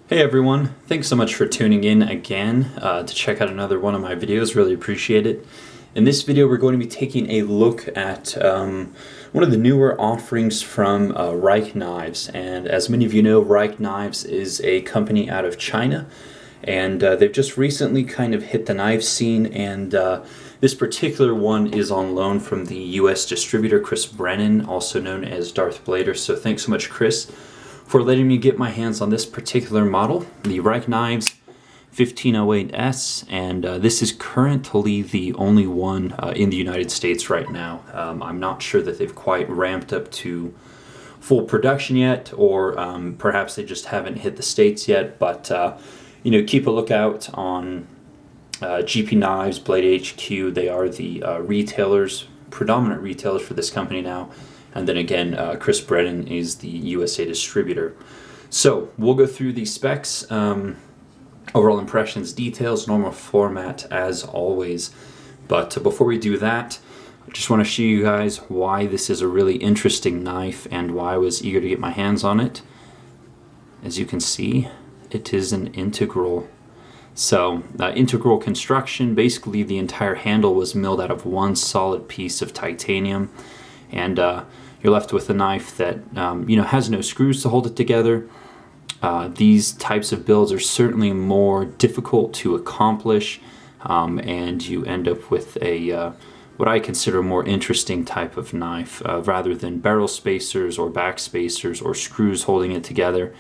Hey everyone, thanks so much for tuning in again to check out another one of my videos. Really appreciate it. In this video we're going to be taking a look at one of the newer offerings from Rike Knives. And as many of you know, Rike Knives is a company out of China, and they've just recently kind of hit the knife scene, and this particular one is on loan from the US distributor Chris Brennan, also known as Darth Blader. So thanks so much, Chris, for letting me get my hands on this particular model, the Rike Knives 1508S, and this is currently the only one in the United States right now. I'm not sure that they've quite ramped up to full production yet, or perhaps they just haven't hit the States yet, but you know, keep a lookout on GP Knives, Blade HQ. They are the retailers, predominant retailers for this company now. And then again, Chris Brennan is the USA distributor. So we'll go through the specs, overall impressions, details, normal format as always. But before we do that, I just want to show you guys why this is a really interesting knife and why I was eager to get my hands on it. As you can see, it is an integral. So integral construction, basically the entire handle was milled out of one solid piece of titanium, and you're left with a knife that has no screws to hold it together. These types of builds are certainly more difficult to accomplish, and you end up with a what I consider a more interesting type of knife, rather than barrel spacers or back spacers or screws holding it together.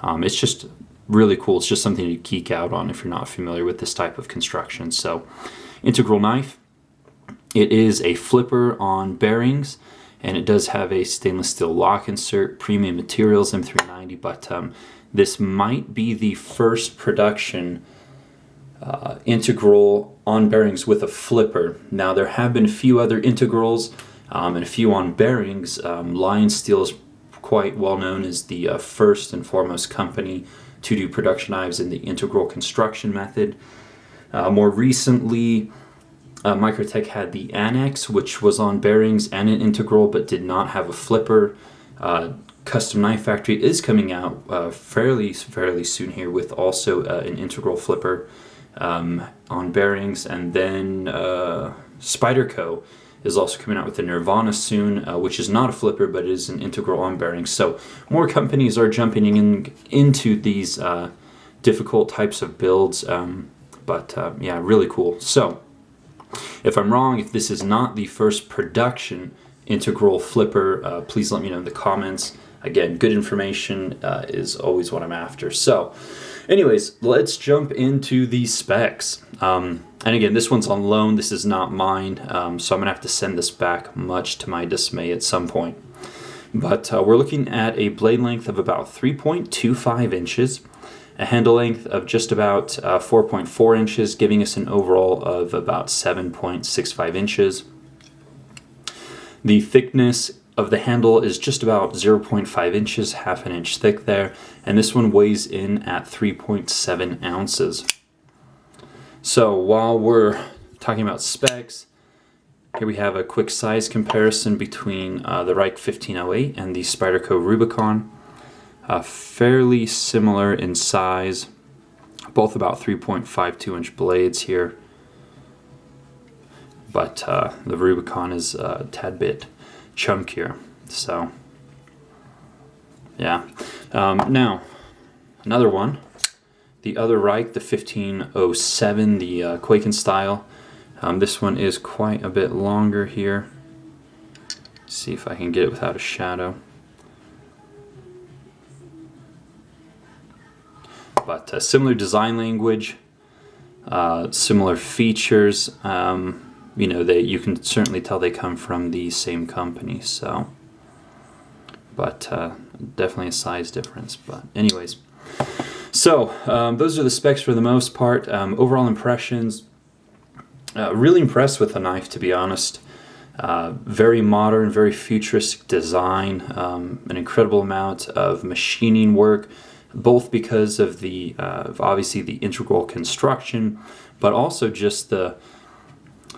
It's just really cool. It's just something to geek out on if you're not familiar with this type of construction. So, integral knife. It is a flipper on bearings, and it does have a stainless steel lock insert, premium materials, M390, but this might be the first production integral on bearings with a flipper. Now, there have been a few other integrals and a few on bearings. Lion Steel is quite well known as the first and foremost company to do production knives in the integral construction method. More recently, Microtech had the Annex, which was on bearings and an integral, but did not have a flipper. Custom Knife Factory is coming out fairly soon here with also an integral flipper on bearings, and then Spyderco is also coming out with the Nirvana soon, which is not a flipper but is an integral on bearings. So more companies are jumping into these difficult types of builds, yeah, really cool. So if I'm wrong, if this is not the first production integral flipper, please let me know in the comments. Again, good information is always what I'm after. So anyways, let's jump into the specs. And again, this one's on loan. This is not mine, so I'm going to have to send this back, much to my dismay, at some point. But we're looking at a blade length of about 3.25 inches, a handle length of just about 4.4 inches, giving us an overall of about 7.65 inches. The thickness of the handle is just about 0.5 inches, half an inch thick there, and this one weighs in at 3.7 ounces. So while we're talking about specs, here we have a quick size comparison between the Rike 1508 and the Spyderco Rubicon. Fairly similar in size, both about 3.52 inch blades here, but the Rubicon is a tad bit chunkier. So yeah. Now another one, the other Rike, the 1507, the Quaken style. This one is quite a bit longer here. See if I can get it without a shadow. But similar design language, similar features. You can certainly tell they come from the same company. So, but definitely a size difference. But anyways, so those are the specs for the most part. Overall impressions, really impressed with the knife, to be honest. Very modern, very futuristic design, an incredible amount of machining work, both because of the obviously the integral construction, but also just the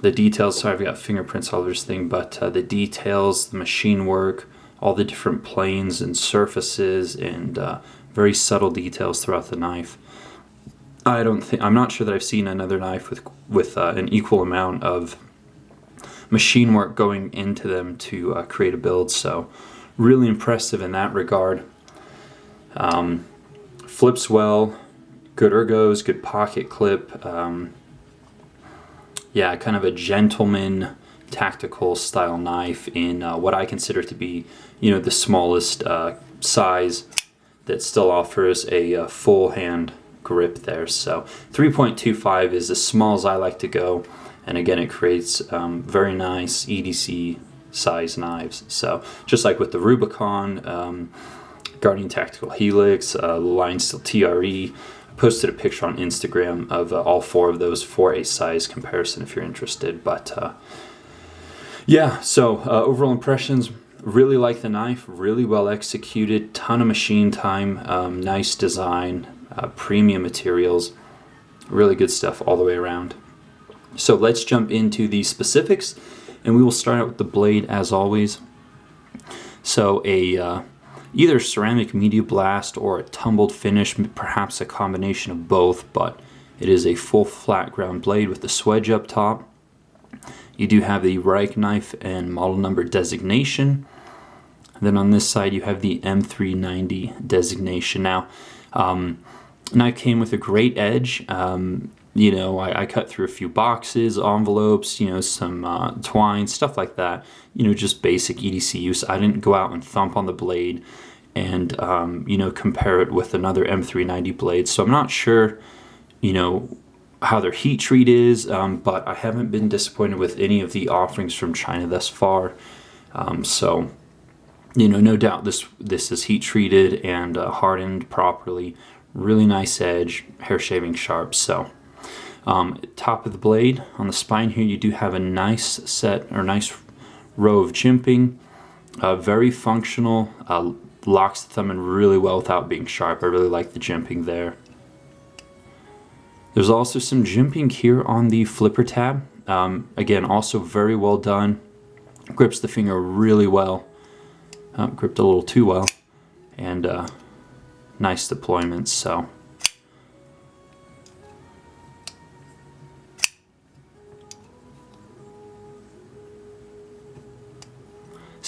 details. Sorry, I've got fingerprints all over this thing, but the details, the machine work, all the different planes and surfaces and very subtle details throughout the knife. I'm not sure that I've seen another knife with an equal amount of machine work going into them to create a build, so really impressive in that regard. Flips well, good ergos, good pocket clip. Yeah, kind of a gentleman tactical style knife in what I consider to be, the smallest size that still offers a full hand grip there. So 3.25 is as small as I like to go, and again it creates very nice EDC size knives. So just like with the Rubicon, Guardian Tactical Helix, Line Steel TRE, I posted a picture on Instagram of all 4 of those for a size comparison if you're interested. But yeah, so overall impressions, really like the knife, really well executed, ton of machine time, nice design, premium materials, really good stuff all the way around. So let's jump into the specifics, and we will start out with the blade as always. So either ceramic media blast or a tumbled finish, perhaps a combination of both, but it is a full flat ground blade with the swedge up top. You do have the Rike Knife and model number designation. Then on this side you have the M390 designation. Now, knife came with a great edge. I cut through a few boxes, envelopes, some twine, stuff like that. Just basic EDC use. I didn't go out and thump on the blade and, compare it with another M390 blade. So I'm not sure, how their heat treat is, but I haven't been disappointed with any of the offerings from China thus far. So, no doubt this is heat treated and hardened properly. Really nice edge, hair shaving sharp. So top of the blade on the spine here, you do have a nice row of jimping, very functional, locks the thumb in really well without being sharp. I really like the jimping there. There's also some jimping here on the flipper tab. Again, also very well done. Grips the finger really well. Gripped a little too well. And nice deployments. So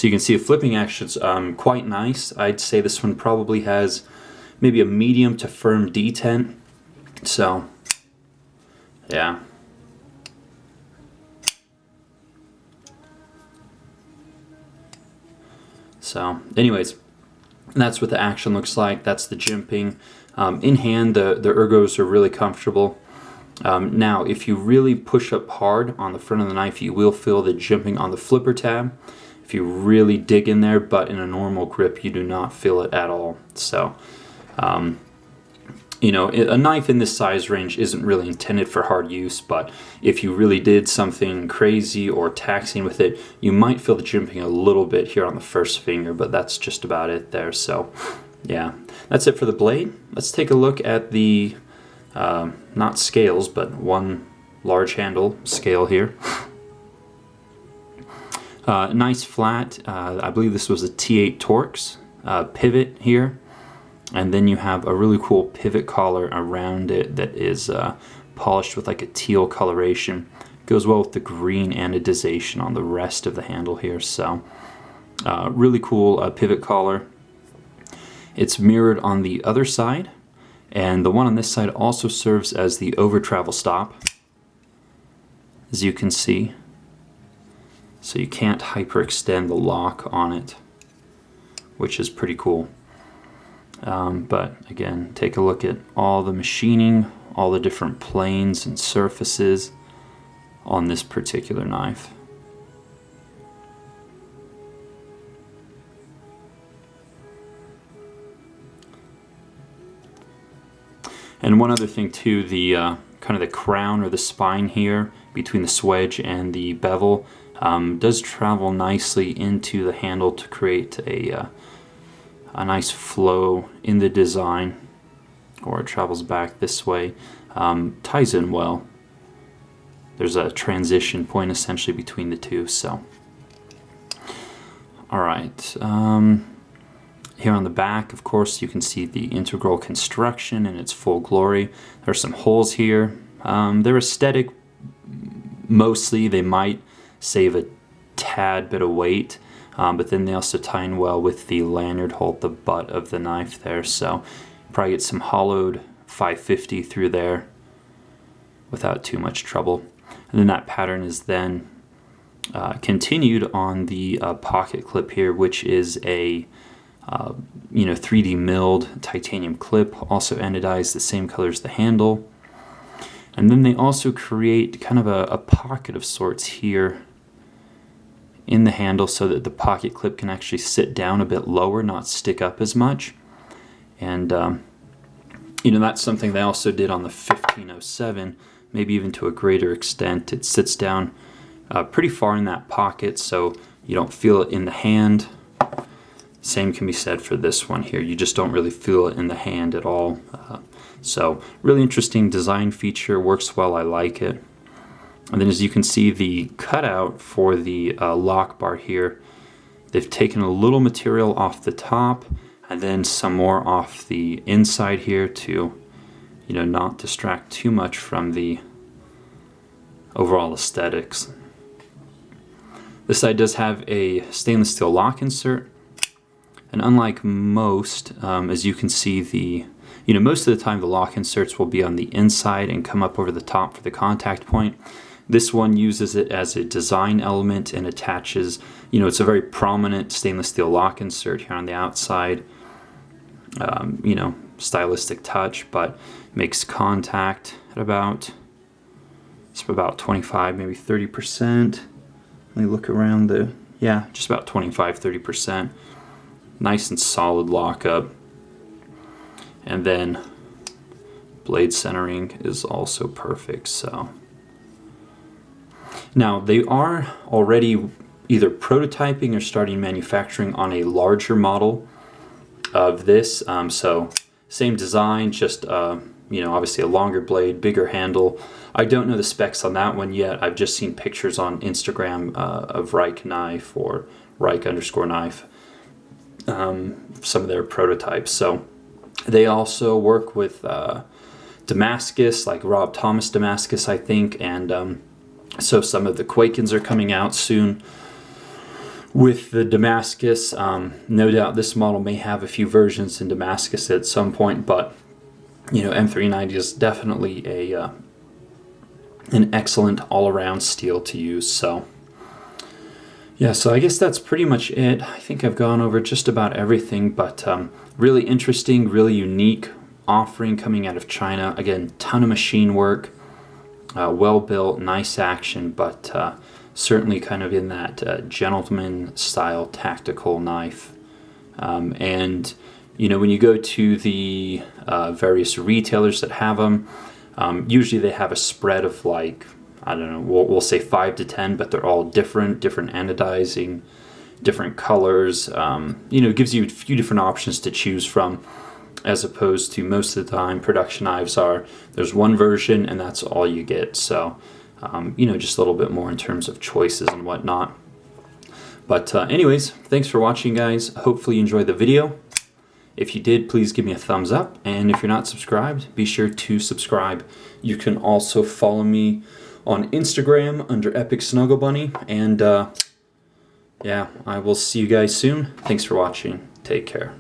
you can see the flipping action's quite nice. I'd say this one probably has maybe a medium to firm detent. So yeah. So anyways, that's what the action looks like. That's the jimping. In hand, the ergos are really comfortable. Now, if you really push up hard on the front of the knife, you will feel the jimping on the flipper tab. If you really dig in there, but in a normal grip, you do not feel it at all. So, a knife in this size range isn't really intended for hard use, but if you really did something crazy or taxing with it, you might feel the jimping a little bit here on the first finger, but that's just about it there. So, yeah, that's it for the blade. Let's take a look at the, not scales, but one large handle scale here. Nice flat, I believe this was a T8 Torx pivot here, and then you have a really cool pivot collar around it that is polished with like a teal coloration. Goes well with the green anodization on the rest of the handle here, so really cool pivot collar. It's mirrored on the other side, and the one on this side also serves as the over travel stop, as you can see. So you can't hyperextend the lock on it, which is pretty cool. But again, take a look at all the machining, all the different planes and surfaces on this particular knife. And one other thing too, the kind of the crown or the spine here between the swedge and the bevel does travel nicely into the handle to create a nice flow in the design, or it travels back this way, ties in well. There's a transition point essentially between the two. So, all right. Here on the back, of course, you can see the integral construction in its full glory. There are some holes here. They're aesthetic mostly. They might save a tad bit of weight, but then they also tie in well with the lanyard hole at the butt of the knife there. So probably get some hollowed 550 through there without too much trouble. And then that pattern is then continued on the pocket clip here, which is a 3D milled titanium clip, also anodized the same color as the handle. And then they also create kind of a pocket of sorts here in the handle so that the pocket clip can actually sit down a bit lower, not stick up as much. And that's something they also did on the 1507, maybe even to a greater extent. It sits down pretty far in that pocket so you don't feel it in the hand. Same can be said for this one here. You just don't really feel it in the hand at all. So really interesting design feature, works well, I like it. And then as you can see, the cutout for the lock bar here, they've taken a little material off the top and then some more off the inside here to not distract too much from the overall aesthetics. This side does have a stainless steel lock insert, and unlike most, as you can see, most of the time the lock inserts will be on the inside and come up over the top for the contact point. This one uses it as a design element and attaches, it's a very prominent stainless steel lock insert here on the outside. Stylistic touch, but makes contact at about 25, maybe 30%. Let me look around just about 25-30%. Nice and solid lockup. And then blade centering is also perfect. So now they are already either prototyping or starting manufacturing on a larger model of this. So same design, just obviously a longer blade, bigger handle. I don't know the specs on that one yet. I've just seen pictures on Instagram of Rike Knife or Rike_Knife, some of their prototypes. So they also work with Damascus, like Rob Thomas Damascus, I think, and so some of the Quakens are coming out soon with the Damascus. No doubt this model may have a few versions in Damascus at some point, but M390 is definitely an excellent all-around steel to use. So yeah, so I guess that's pretty much it. I think I've gone over just about everything, but really interesting, really unique offering coming out of China. Again, ton of machine work, well built, nice action, but certainly kind of in that gentleman style tactical knife. And when you go to the various retailers that have them, usually they have a spread of I don't know, we'll say 5 to 10, but they're all different anodizing, different colors. It gives you a few different options to choose from, as opposed to most of the time production knives there's one version and that's all you get. So, just a little bit more in terms of choices and whatnot. But anyways, thanks for watching, guys. Hopefully you enjoyed the video. If you did, please give me a thumbs up. And if you're not subscribed, be sure to subscribe. You can also follow me on Instagram under Epic Snuggle Bunny. And yeah, I will see you guys soon. Thanks for watching. Take care.